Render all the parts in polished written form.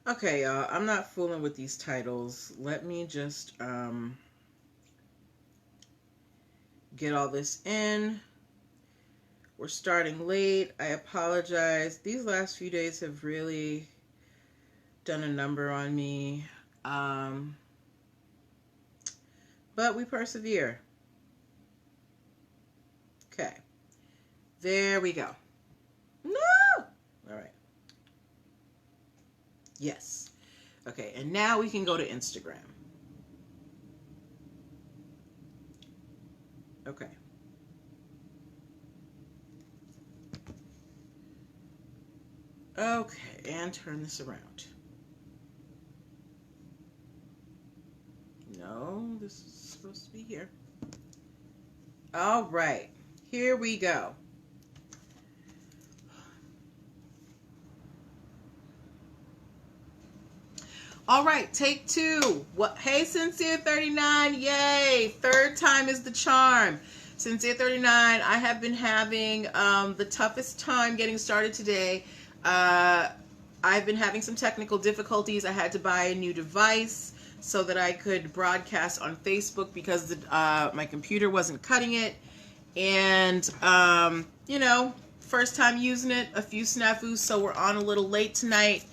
Okay, y'all, I'm not fooling with these titles. Let me just get all this in. We're starting late. I apologize. These last few days have really done a number on me. But we persevere. Okay. There we go. No! All right. Yes. Okay, and now we can go to Instagram. Okay. Okay, and turn this around. No, this is supposed to be here. All right, here we go. All right, take two. What? Hey, Sincere39, yay! Third time is the charm. Sincere39, I have been having the toughest time getting started today. I've been having some technical difficulties. I had to buy a new device so that I could broadcast on Facebook because my computer wasn't cutting it. And, you know, first time using it, a few snafus, so we're on a little late tonight.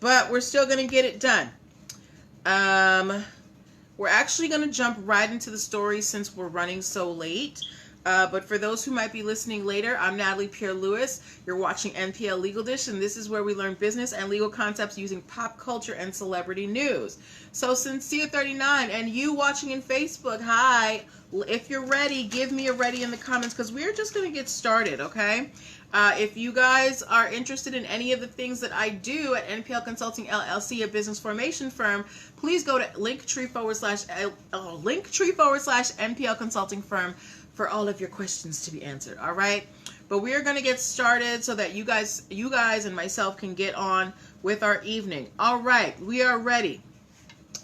But we're still going to get it done. We're actually going to jump right into the story since we're running so late. But for those who might be listening later, I'm Natalie Pierre-Lewis. You're watching NPL Legal Dish, and this is where we learn business and legal concepts using pop culture and celebrity news. So Sincere39, and you watching in Facebook, hi. If you're ready, give me a ready in the comments because we're just going to get started, okay? If you guys are interested in any of the things that I do at NPL Consulting LLC, a business formation firm, please go to linktr.ee/NPL Consulting Firm for all of your questions to be answered. All right, but we are going to get started so that you guys and myself can get on with our evening. All right, we are ready.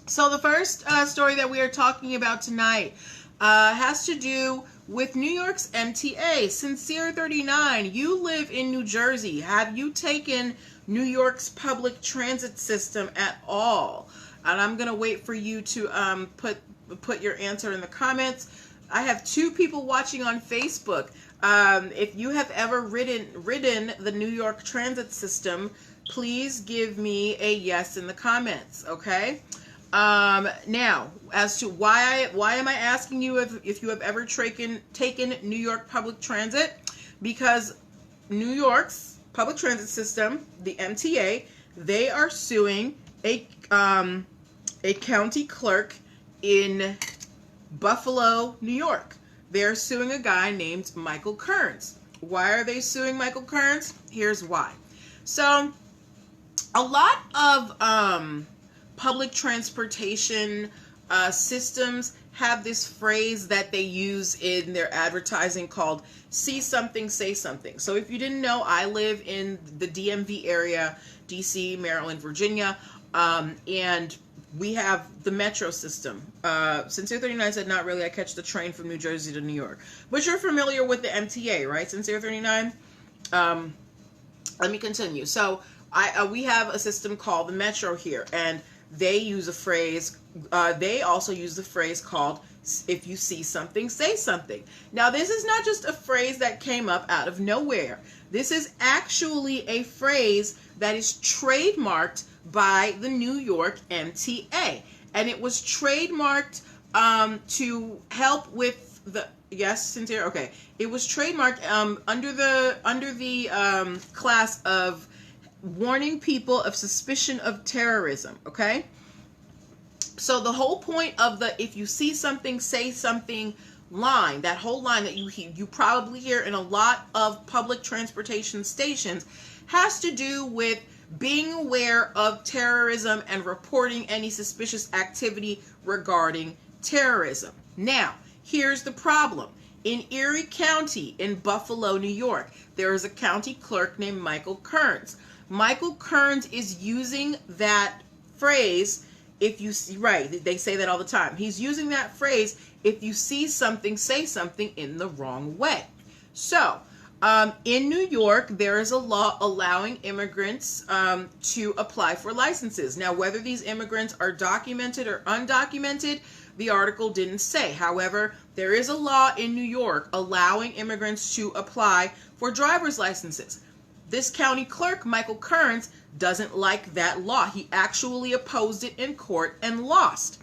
So the first story that we are talking about tonight has to do with New York's MTA. Sincere39, you live in New Jersey. Have you taken New York's public transit system at all? And I'm going to wait for you to put your answer in the comments. I have two people watching on Facebook. If you have ever ridden the New York transit system, please give me a yes in the comments, okay? Now, as to why am I asking you if you have ever taken New York public transit? Because New York's public transit system, the MTA, they are suing a county clerk in Buffalo, New York. They're suing a guy named Michael Kearns. Why are they suing Michael Kearns? Here's why. So, a lot of public transportation systems have this phrase that they use in their advertising called "see something, say something." So if you didn't know, I live in the DMV area, DC, Maryland, Virginia, and we have the metro system. Sincere39 said, not really, I catch the train from New Jersey to New York. But you're familiar with the MTA, right, Sincere39? Let me continue. So we have a system called the metro here, and they use a phrase, they also use the phrase called, if you see something, say something. Now, this is not just a phrase that came up out of nowhere. This is actually a phrase that is trademarked by the New York MTA. And it was trademarked to help with the, yes, Sincere? Okay. It was trademarked under the class of warning people of suspicion of terrorism, okay? So the whole point of the if you see something, say something line, that whole line that you probably hear in a lot of public transportation stations, has to do with being aware of terrorism and reporting any suspicious activity regarding terrorism. Now, here's the problem. In Erie County in Buffalo, New York, there is a county clerk named Michael Kearns. Michael Kearns is using that phrase, if you see, right, they say that all the time. He's using that phrase, if you see something, say something, in the wrong way. So, In New York, there is a law allowing immigrants to apply for licenses. Now, whether these immigrants are documented or undocumented, the article didn't say. However, there is a law in New York allowing immigrants to apply for driver's licenses. This county clerk, Michael Kearns, doesn't like that law. He actually opposed it in court and lost.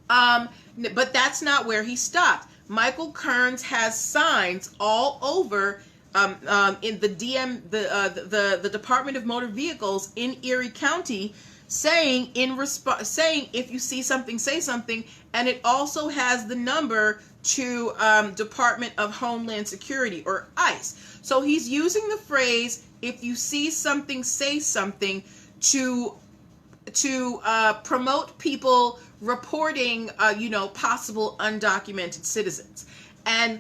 But that's not where he stopped. Michael Kearns has signs all over in the Department of Motor Vehicles in Erie County saying if you see something, say something, and it also has the number to Department of Homeland Security, or ICE. So he's using the phrase, if you see something, say something, to promote people reporting, possible undocumented citizens. And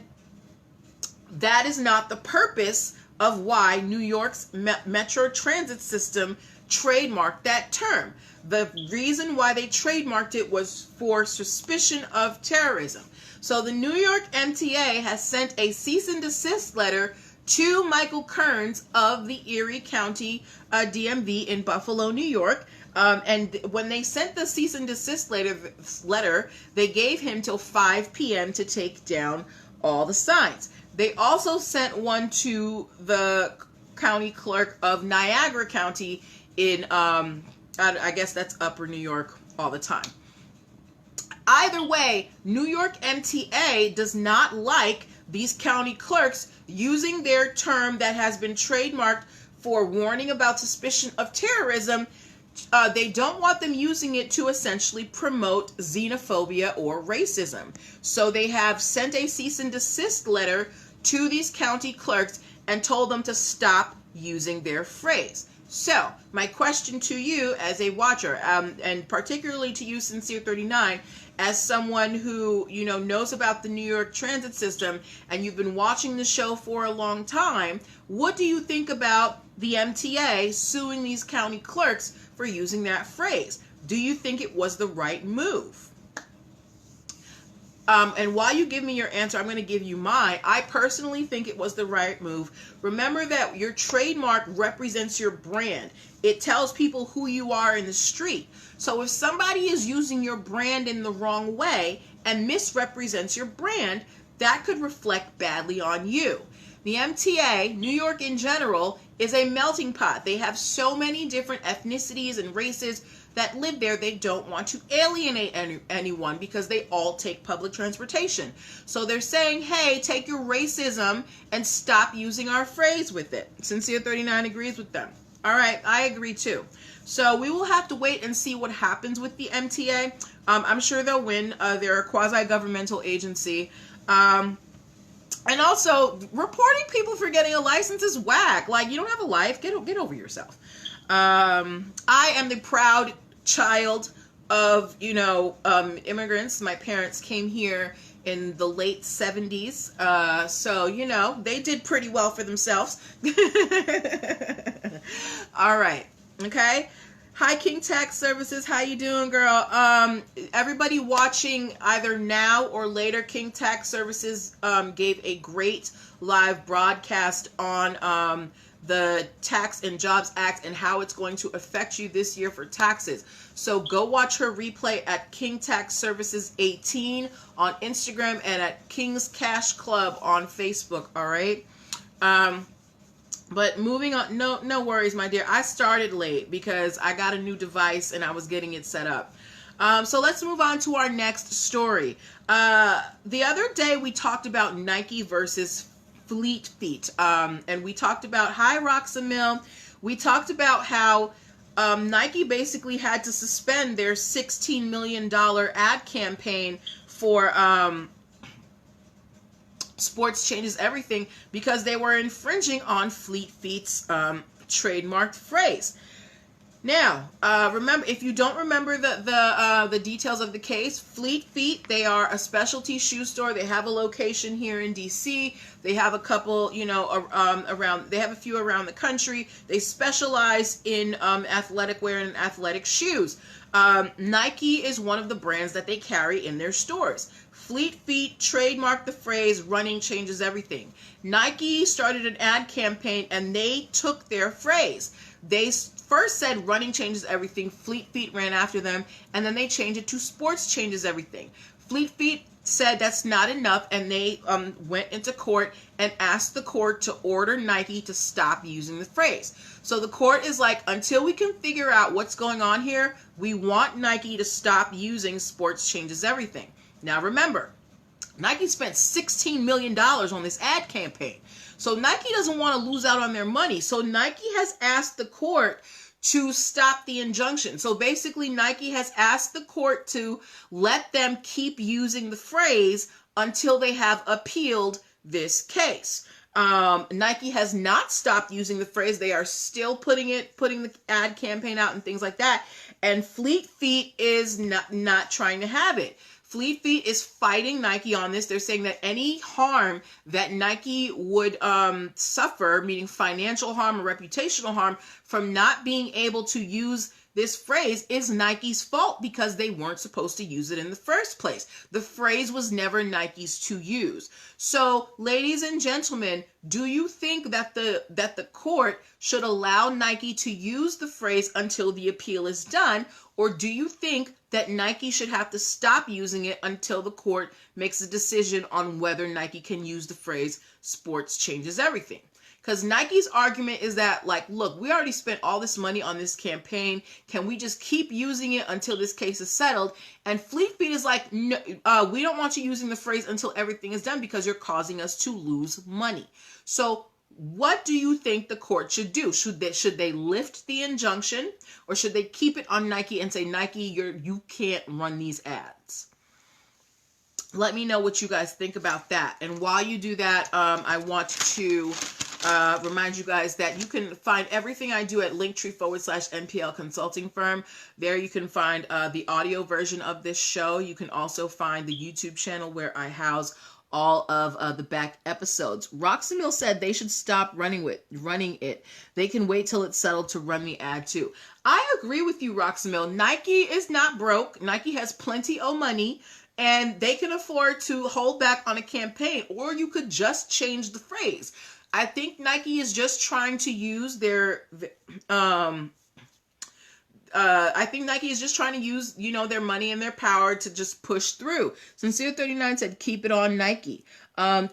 that is not the purpose of why New York's Metro Transit System trademarked that term. The reason why they trademarked it was for suspicion of terrorism. So the New York MTA has sent a cease and desist letter to Michael Kearns of the Erie County DMV in Buffalo, New York. And when they sent the cease and desist letter, they gave him till 5 p.m. to take down all the signs. They also sent one to the county clerk of Niagara County in, I guess that's Upper New York all the time. Either way, New York MTA does not like these county clerks using their term that has been trademarked for warning about suspicion of terrorism. They don't want them using it to essentially promote xenophobia or racism. So they have sent a cease and desist letter to these county clerks and told them to stop using their phrase. So my question to you as a watcher, and particularly to you, Sincere 39, as someone who knows about the New York transit system and you've been watching the show for a long time, what do you think about the MTA suing these county clerks for using that phrase? Do you think it was the right move? And while you give me your answer, I'm going to give you mine. I personally think it was the right move. Remember that your trademark represents your brand. It tells people who you are in the street. So if somebody is using your brand in the wrong way and misrepresents your brand, that could reflect badly on you. The MTA, New York in general, is a melting pot. They have so many different ethnicities and races that live there. They don't want to alienate anyone because they all take public transportation. So they're saying, hey, take your racism and stop using our phrase with it. Sincere 39 agrees with them. All right, I agree too. So we will have to wait and see what happens with the MTA. I'm sure they'll win. They're a quasi-governmental agency. And also, reporting people for getting a license is whack. Like, you don't have a life. Get over yourself. I am the proud child of, immigrants. My parents came here in the late 70s. So, they did pretty well for themselves. All right. Okay. Hi, King Tax Services. How you doing, girl? Everybody watching either now or later, King Tax Services gave a great live broadcast on the Tax and Jobs Act and how it's going to affect you this year for taxes. So go watch her replay at King Tax Services 18 on Instagram and at King's Cash Club on Facebook. All right. But moving on, no worries, my dear. I started late because I got a new device and I was getting it set up. So let's move on to our next story. The other day we talked about Nike versus Fleet Feet. And we talked about, hi, Roxamil. We talked about how Nike basically had to suspend their $16 million ad campaign for Sports Changes Everything because they were infringing on Fleet Feet's trademarked phrase. Now, remember, if you don't remember the details of the case, Fleet Feet, they are a specialty shoe store. They have a location here in DC. They have a couple, around. They have a few around the country. They specialize in athletic wear and athletic shoes. Nike is one of the brands that they carry in their stores. Fleet Feet trademarked the phrase running changes everything. Nike started an ad campaign and they took their phrase. They first said running changes everything. Fleet Feet ran after them, and then they changed it to sports changes everything. Fleet Feet said that's not enough, and they went into court and asked the court to order Nike to stop using the phrase. So the court is like, until we can figure out what's going on here, we want Nike to stop using sports changes everything. Now remember, Nike spent $16 million on this ad campaign. So Nike doesn't want to lose out on their money. So Nike has asked the court to stop the injunction. So basically Nike has asked the court to let them keep using the phrase until they have appealed this case. Nike has not stopped using the phrase. They are still putting the ad campaign out and things like that. And Fleet Feet is not trying to have it. Fleet Feet is fighting Nike on this. They're saying that any harm that Nike would suffer, meaning financial harm or reputational harm, from not being able to use this phrase is Nike's fault because they weren't supposed to use it in the first place. The phrase was never Nike's to use. So, ladies and gentlemen, do you think that the court should allow Nike to use the phrase until the appeal is done? Or do you think that Nike should have to stop using it until the court makes a decision on whether Nike can use the phrase sports changes everything? Because Nike's argument is that, like, look, we already spent all this money on this campaign. Can we just keep using it until this case is settled? And Fleet Feet is like, no, we don't want you using the phrase until everything is done because you're causing us to lose money. So what do you think the court should do? Should they lift the injunction, or should they keep it on Nike and say, Nike, you can't run these ads? Let me know what you guys think about that. And while you do that, I want to remind you guys that you can find everything I do at linktr.ee/nplconsultingfirm. There you can find the audio version of this show. You can also find the YouTube channel where I house all of the back episodes. Roxamil said they should stop running it. They can wait till it's settled to run the ad too. I agree with you, Roxamil. Nike is not broke. Nike has plenty of money, and they can afford to hold back on a campaign, or you could just change the phrase. I think Nike is just trying to use their their money and their power to just push through. Sincere39 said, keep it on Nike.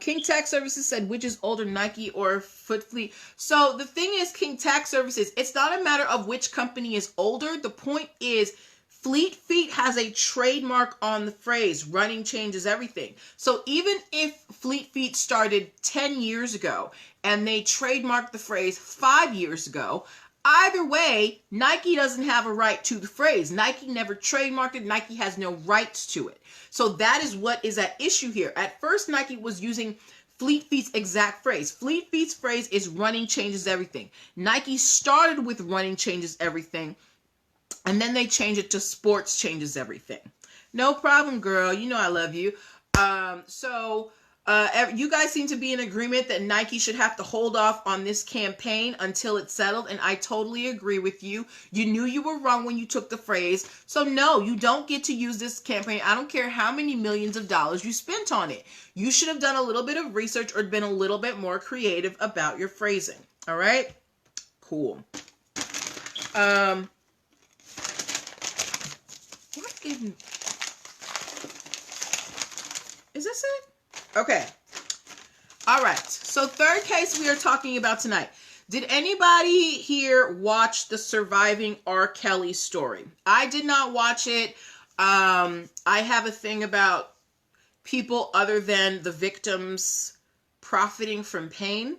King Tax Services said, which is older, Nike or Foot Fleet? So the thing is, King Tax Services, it's not a matter of which company is older. The point is, Fleet Feet has a trademark on the phrase, running changes everything. So even if Fleet Feet started 10 years ago and they trademarked the phrase 5 years ago, either way, Nike doesn't have a right to the phrase. Nike never trademarked it. Nike has no rights to it. So that is what is at issue here. At first, Nike was using Fleet Feet's exact phrase. Fleet Feet's phrase is running changes everything. Nike started with running changes everything, and then they changed it to sports changes everything. No problem, girl. You know I love you. You guys seem to be in agreement that Nike should have to hold off on this campaign until it's settled, and I totally agree with you. You knew you were wrong when you took the phrase, so no, you don't get to use this campaign. I don't care how many millions of dollars you spent on it. You should have done a little bit of research or been a little bit more creative about your phrasing. All right? Cool. Is this it? Okay. All right. So third case we are talking about tonight. Did anybody here watch the Surviving R. Kelly story? I did not watch it. I have a thing about people other than the victims profiting from pain.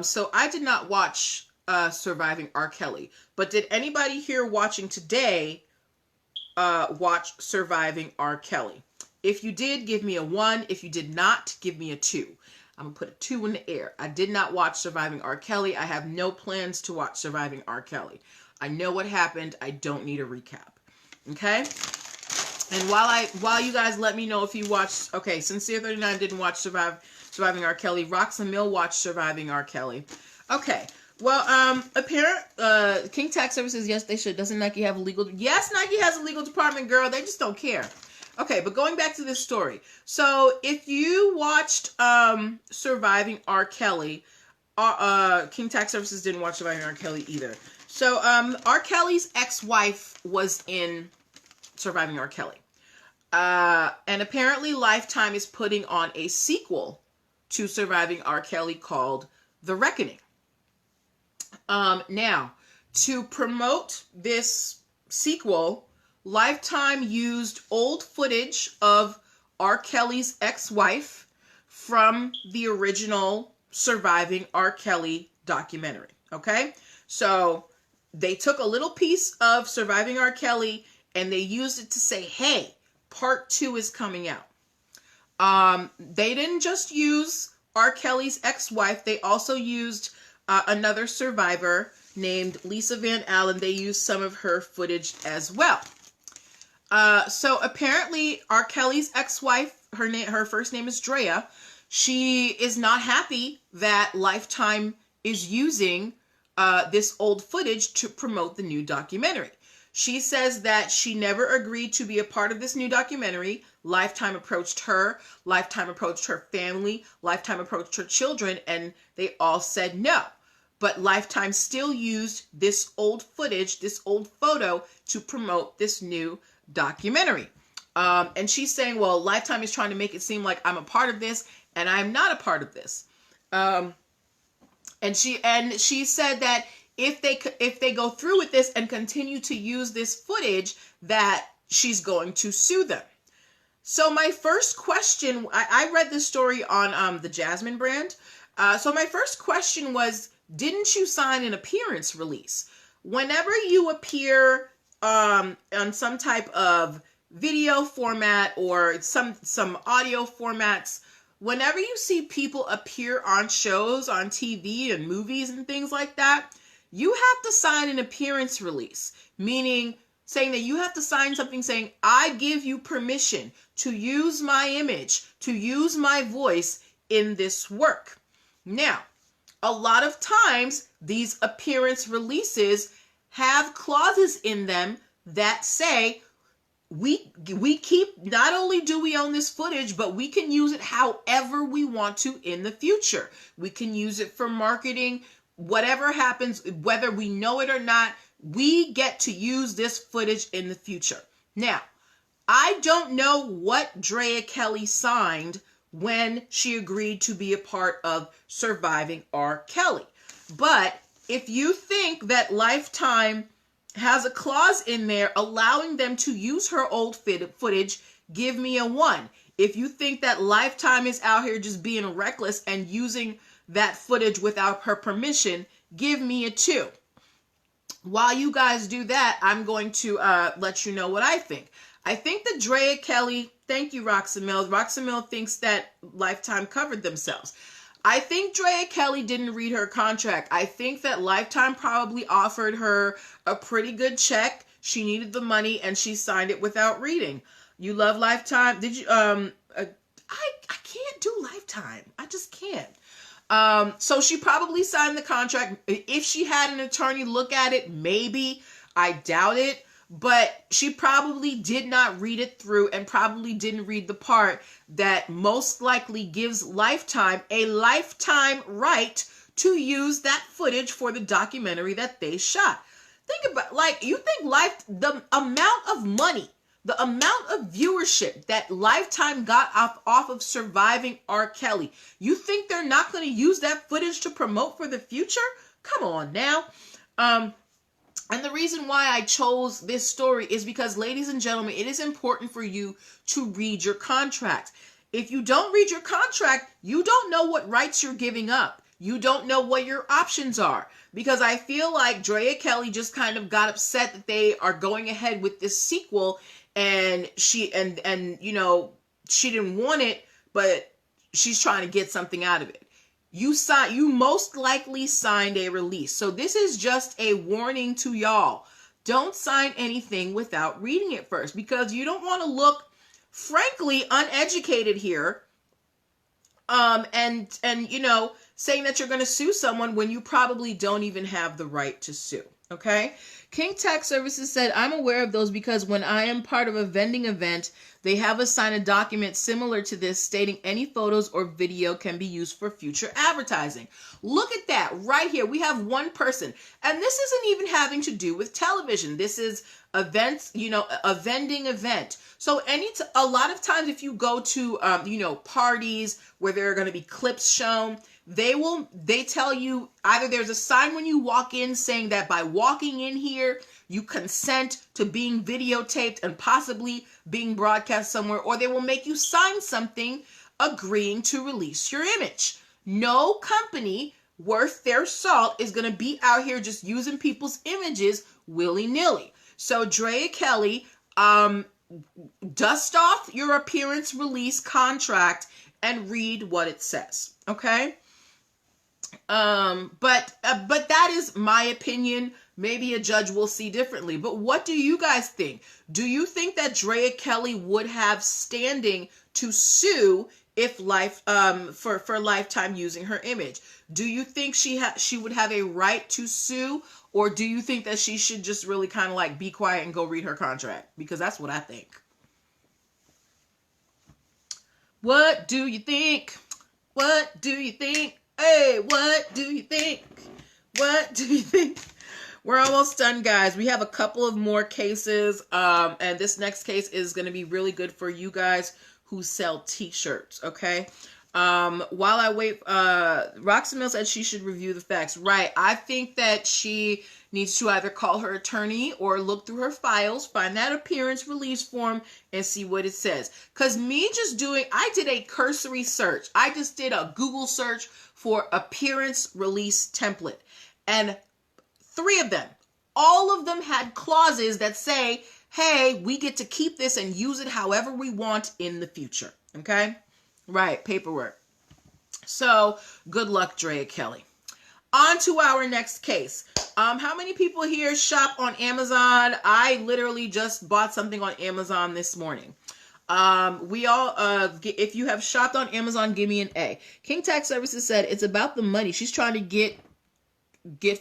So I did not watch Surviving R. Kelly. But did anybody here watching today watch Surviving R. Kelly? If you did, give me a 1. If you did not, give me a 2. I'm going to put a 2 in the air. I did not watch Surviving R. Kelly. I have no plans to watch Surviving R. Kelly. I know what happened. I don't need a recap. Okay? And while you guys let me know if you watched, okay, Sincere39 didn't watch Surviving R. Kelly. Roxamil watched Surviving R. Kelly. Okay. Well, King Tax Services, yes, they should. Doesn't Nike have a legal? Yes, Nike has a legal department, girl. They just don't care. Okay, but going back to this story. So if you watched Surviving R. Kelly, King Tax Services didn't watch Surviving R. Kelly either. So R. Kelly's ex-wife was in Surviving R. Kelly. And apparently Lifetime is putting on a sequel to Surviving R. Kelly called The Reckoning. Now, to promote this sequel, Lifetime used old footage of R. Kelly's ex-wife from the original Surviving R. Kelly documentary. Okay? So they took a little piece of Surviving R. Kelly and they used it to say, hey, part 2 is coming out. They didn't just use R. Kelly's ex-wife. They also used another survivor named Lisa Van Allen. They used some of her footage as well. So apparently R. Kelly's ex-wife, her first name is Drea. She is not happy that Lifetime is using this old footage to promote the new documentary. She says that she never agreed to be a part of this new documentary. Lifetime approached her. Lifetime approached her family. Lifetime approached her children, and they all said no. But Lifetime still used this old footage, this old photo, to promote this new documentary. And she's saying, well, Lifetime is trying to make it seem like I'm a part of this, and I'm not a part of this. And she said that if they go through with this and continue to use this footage, that she's going to sue them. So my first question, I read this story on the Jasmine brand. So my first question was, didn't you sign an appearance release? Whenever you appear on some type of video format or some audio formats, whenever you see people appear on shows, on TV and movies and things like that, you have to sign an appearance release, meaning saying that you have to sign something saying, I give you permission to use my image, to use my voice in this work. Now, a lot of times these appearance releases have clauses in them that say, we keep, not only do we own this footage, but we can use it however we want to in the future. We can use it for marketing. Whatever happens, whether we know it or not, we get to use this footage in the future. Now, I don't know what Drea Kelly signed when she agreed to be a part of Surviving R. Kelly. But if you think that Lifetime has a clause in there allowing them to use her old footage, give me a 1. If you think that Lifetime is out here just being reckless and using that footage without her permission, give me a 2. While you guys do that, I'm going to let you know what I think. I think that Drea Kelly, thank you, Roxamil. Roxamil thinks that Lifetime covered themselves. I think Drea Kelly didn't read her contract. I think that Lifetime probably offered her a pretty good check. She needed the money and she signed it without reading. You love Lifetime? Did you, I can't do Lifetime. I just can't. So she probably signed the contract. If she had an attorney look at it, maybe. I doubt it. But she probably did not read it through and probably didn't read the part that most likely gives Lifetime a lifetime right to use that footage for the documentary that they shot. Think about, like, you think the amount of money, the amount of viewership that Lifetime got off of Surviving R. Kelly, you think they're not going to use that footage to promote for the future? Come on now. And the reason why I chose this story is because, ladies and gentlemen, it is important for you to read your contract. If you don't read your contract, you don't know what rights you're giving up. You don't know what your options are. Because I feel like Drea Kelly just kind of got upset that they are going ahead with this sequel, and she didn't want it, but she's trying to get something out of it. You most likely signed a release. So this is just a warning to y'all. Don't sign anything without reading it first, because you don't want to look, frankly, uneducated here. And saying that you're going to sue someone when you probably don't even have the right to sue. Okay. King Tax Services said, I'm aware of those because when I am part of a vending event, they have us sign a document similar to this stating any photos or video can be used for future advertising. Look at that right here. We have one person, and this isn't even having to do with television. This is events, a vending event. So a lot of times if you go to, parties where there are going to be clips shown, they tell you either there's a sign when you walk in saying that by walking in here, you consent to being videotaped and possibly being broadcast somewhere, or they will make you sign something agreeing to release your image. No company worth their salt is going to be out here just using people's images willy-nilly. So Drea Kelly, dust off your appearance release contract and read what it says. Okay. But that is my opinion. Maybe a judge will see differently. But what do you guys think? Do you think that Drea Kelly would have standing to sue if for Lifetime using her image? Do you think she would have a right to sue, or do you think that she should just really kind of like be quiet and go read her contract? Because that's what I think. What do you think? What do you think? Hey, what do you think? What do you think? We're almost done, guys. We have a couple of more cases, and this next case is going to be really good for you guys who sell t-shirts, okay? While I wait, Roxy Mill said she should review the facts. Right. I think that she needs to either call her attorney or look through her files, find that appearance release form, and see what it says. Because I did a cursory search. I just did a Google search for appearance release template. And 3 of them, all of them had clauses that say, hey, we get to keep this and use it however we want in the future. Okay? Right, paperwork. So, good luck, Drea Kelly. On to our next case. How many people here shop on Amazon? I literally just bought something on Amazon this morning. We all, if you have shopped on Amazon, give me an A. King Tax Services said it's about the money. She's trying to get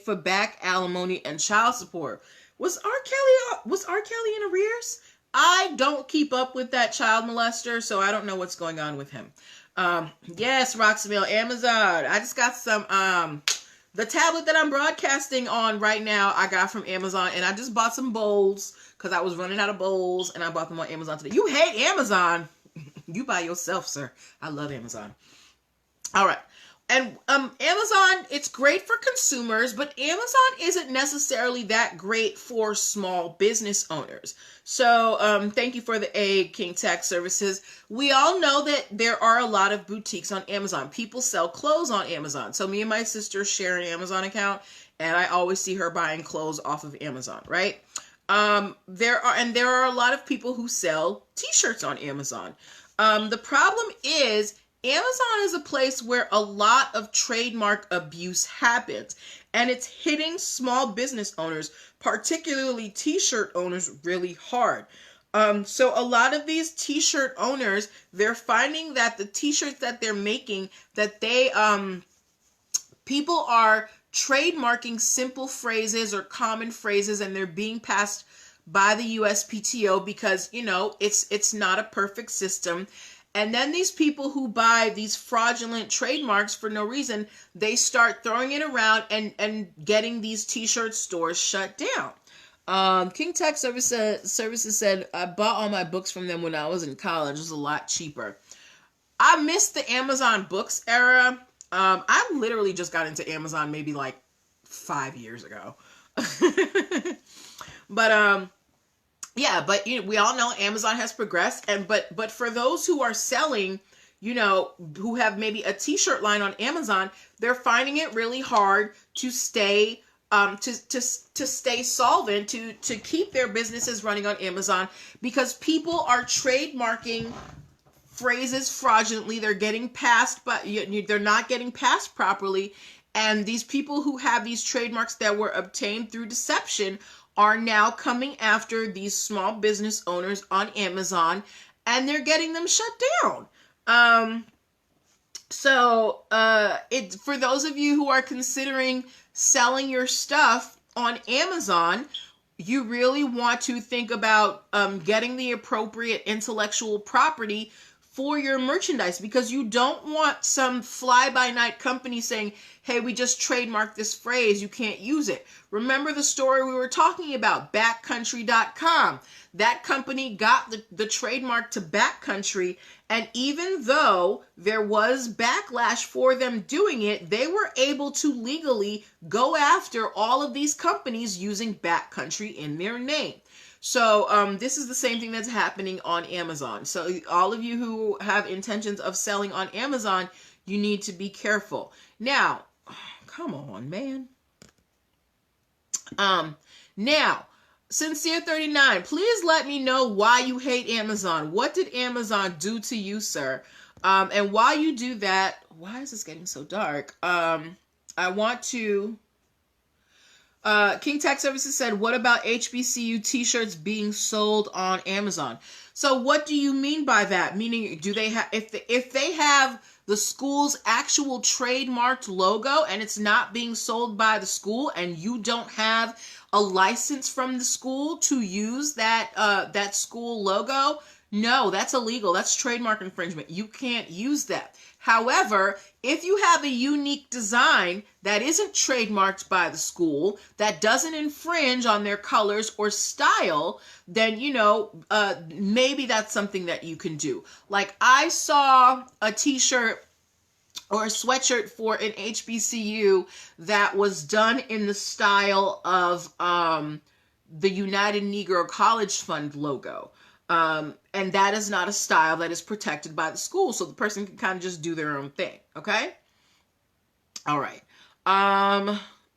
for back alimony and child support. Was R. Kelly in arrears? I don't keep up with that child molester, so I don't know what's going on with him. Yes, Roxaville, Amazon. I just got some, the tablet that I'm broadcasting on right now, I got from Amazon, and I just bought some bowls because I was running out of bowls, and I bought them on Amazon today. You hate Amazon. You by yourself, sir. I love Amazon. All right. And Amazon, it's great for consumers, but Amazon isn't necessarily that great for small business owners. So thank you for the A, King Tax Services. We all know that there are a lot of boutiques on Amazon. People sell clothes on Amazon. So me and my sister share an Amazon account, and I always see her buying clothes off of Amazon, right? There are a lot of people who sell t-shirts on Amazon. The problem is Amazon is a place where a lot of trademark abuse happens, and it's hitting small business owners, particularly t-shirt owners, really hard. So a lot of these t-shirt owners, they're finding that the t-shirts that they're making, that people are trademarking simple phrases or common phrases, and they're being passed by the USPTO because, it's not a perfect system. And then these people who buy these fraudulent trademarks for no reason, they start throwing it around and getting these t-shirt stores shut down. King Tax Services said, I bought all my books from them when I was in college. It was a lot cheaper. I missed the Amazon books era. I literally just got into Amazon maybe like 5 years ago. But yeah, but we all know Amazon has progressed, but for those who are selling, who have maybe a t-shirt line on Amazon, they're finding it really hard to stay to stay solvent, to keep their businesses running on Amazon, because people are trademarking phrases fraudulently. They're getting passed, but they're not getting passed properly, and these people who have these trademarks that were obtained through deception are now coming after these small business owners on Amazon, and they're getting them shut down. So for those of you who are considering selling your stuff on Amazon, you really want to think about getting the appropriate intellectual property for your merchandise, because you don't want some fly-by-night company saying, hey, we just trademarked this phrase, you can't use it. Remember the story we were talking about, backcountry.com. That company got the trademark to Backcountry, and even though there was backlash for them doing it, they were able to legally go after all of these companies using Backcountry in their name. So this is the same thing that's happening on Amazon. So all of you who have intentions of selling on Amazon, you need to be careful. Now, come on, man. Now, Sincere39, please let me know why you hate Amazon. What did Amazon do to you, sir? And while you do that, why is this getting so dark? I want to... King Tax Services said, what about HBCU t-shirts being sold on Amazon? So what do you mean by that? Meaning, do they have, if they have the school's actual trademarked logo and it's not being sold by the school and you don't have a license from the school to use that school logo, no, that's illegal. That's trademark infringement. You can't use that. However, if you have a unique design that isn't trademarked by the school, that doesn't infringe on their colors or style, then, maybe that's something that you can do. Like, I saw a t-shirt or a sweatshirt for an HBCU that was done in the style of the United Negro College Fund logo. And that is not a style that is protected by the school. So the person can kind of just do their own thing. Okay. All right.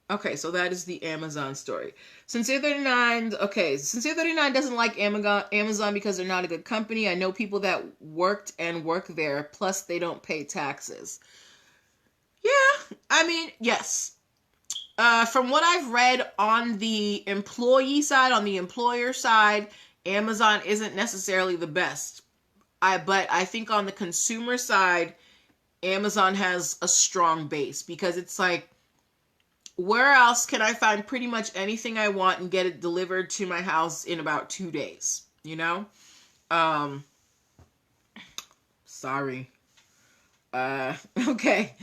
Okay. So that is the Amazon story. Sincere39. Okay. Sincere39 doesn't like Amazon because they're not a good company. I know people that worked and work there. Plus they don't pay taxes. Yeah. I mean, yes. From what I've read on the employee side, on the employer side, Amazon isn't necessarily the best. But I think on the consumer side, Amazon has a strong base, because it's like, where else can I find pretty much anything I want and get it delivered to my house in about 2 days? Sorry. Okay.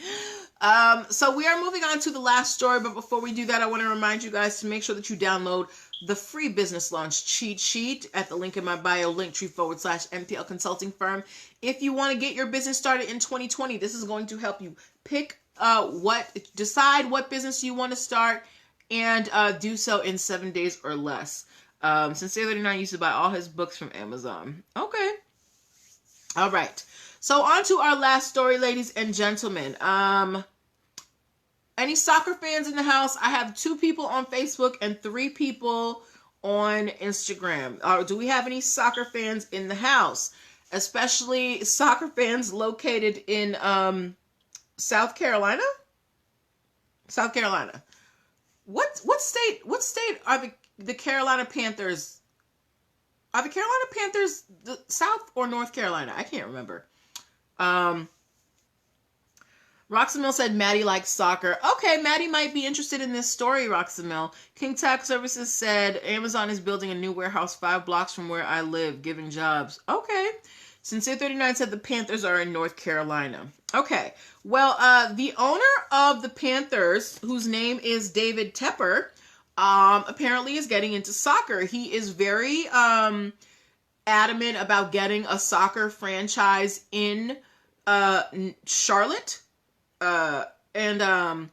So we are moving on to the last story, but before we do that, I want to remind you guys to make sure that you download the free business launch cheat sheet at the link in my bio, linktree.ee/NPL Consulting Firm. If you want to get your business started in 2020, this is going to help you decide what business you want to start, and do so in 7 days or less. Sincere39 used to buy all his books from Amazon. Okay. All right. So on to our last story, ladies and gentlemen. Any soccer fans in the house? I have 2 people on Facebook and 3 people on Instagram. Do we have any soccer fans in the house? Especially soccer fans located in South Carolina? South Carolina. What state are the Carolina Panthers? Are the Carolina Panthers the South or North Carolina? I can't remember. Roxamil said Maddie likes soccer. Okay, Maddie might be interested in this story, Roxamil. King Tax Services said Amazon is building a new warehouse 5 blocks from where I live, giving jobs. Okay. Sincere39 said the Panthers are in North Carolina. Okay. Well, the owner of the Panthers, whose name is David Tepper, apparently is getting into soccer. He is very adamant about getting a soccer franchise in Charlotte. And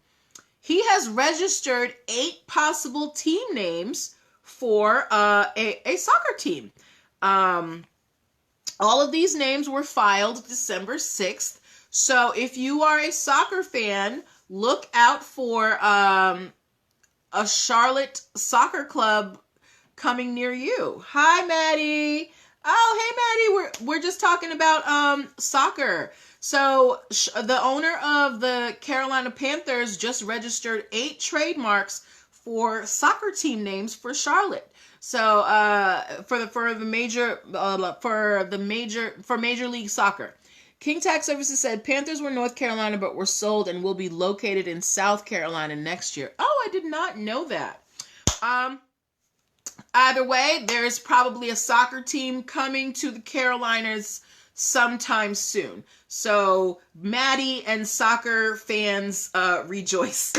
he has registered 8 possible team names for a soccer team. All of these names were filed December 6th. So if you are a soccer fan, look out for a Charlotte soccer club coming near you. Hi, Maddie. Oh, hey, Maddie. We're just talking about soccer. So the owner of the Carolina Panthers just registered 8 trademarks for soccer team names for Charlotte. So for Major League Soccer. King Tax Services said Panthers were North Carolina but were sold and will be located in South Carolina next year. Oh, I did not know that. Either way, there's probably a soccer team coming to the Carolinas sometime soon. So Maddie and soccer fans rejoice.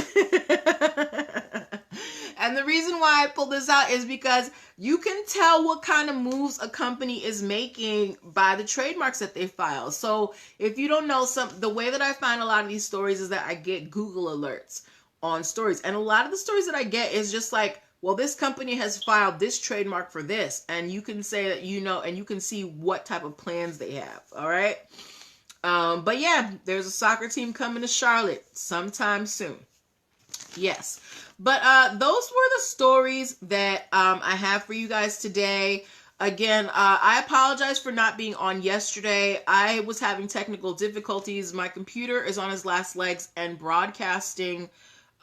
And the reason why I pulled this out is because you can tell what kind of moves a company is making by the trademarks that they file. So if you don't know, the way that I find a lot of these stories is that I get Google alerts on stories. And a lot of the stories that I get is just like, well, this company has filed this trademark for this. And you can say that you know, and you can see what type of plans they have. All right. But yeah, there's a soccer team coming to Charlotte sometime soon. Yes. But those were the stories that I have for you guys today. Again, I apologize for not being on yesterday. I was having technical difficulties. My computer is on his last legs, and broadcasting.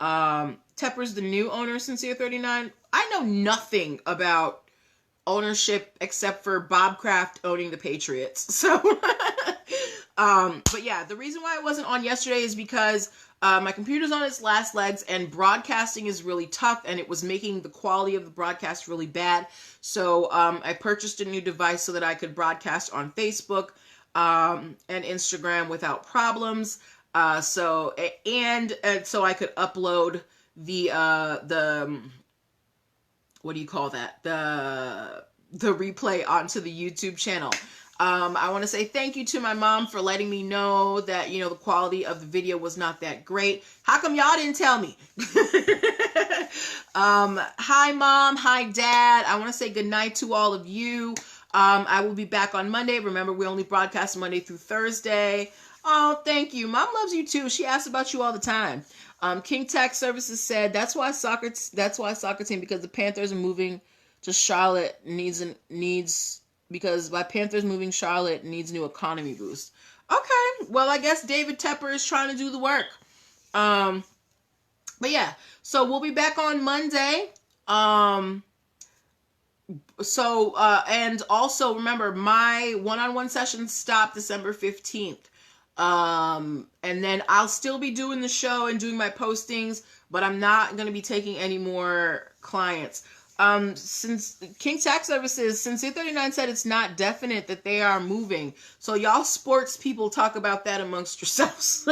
Tepper's the new owner, Sincere 39. I know nothing about ownership except for Bob Kraft owning the Patriots. So, but yeah, the reason why I wasn't on yesterday is because my computer's on its last legs, and broadcasting is really tough, and it was making the quality of the broadcast really bad. So I purchased a new device so that I could broadcast on Facebook and Instagram without problems. So I could upload the what do you call that? The replay onto the YouTube channel. I want to say thank you to my mom for letting me know that, you know, the quality of the video was not that great. How come y'all didn't tell me? Hi, Mom. Hi, Dad. I want to say good night to all of you. I will be back on Monday. Remember, we only broadcast Monday through Thursday. Oh, thank you. Mom loves you too. She asks about you all the time. King Tax Services said that's why soccer team, because the Panthers are moving to Charlotte because by Panthers moving, Charlotte needs new economy boost. Okay, well, I guess David Tepper is trying to do the work. But yeah, so we'll be back on Monday. And also remember, my one-on-one sessions stop December 15th. And then I'll still be doing the show and doing my postings, but I'm not going to be taking any more clients. Since King Tax Services, Sincere 39 said it's not definite that they are moving. So y'all sports people talk about that amongst yourselves.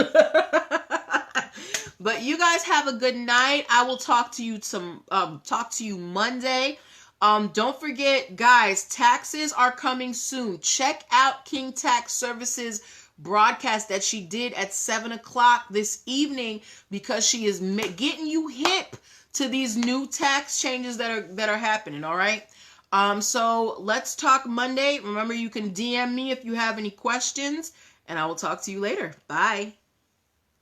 But you guys have a good night. I will talk to you Monday. Don't forget, guys, taxes are coming soon. Check out King Tax Services broadcast that she did at 7:00 this evening, because she is getting you hip to these new tax changes that are happening. All right. So let's talk Monday. Remember, you can DM me if you have any questions, and I will talk to you later. Bye.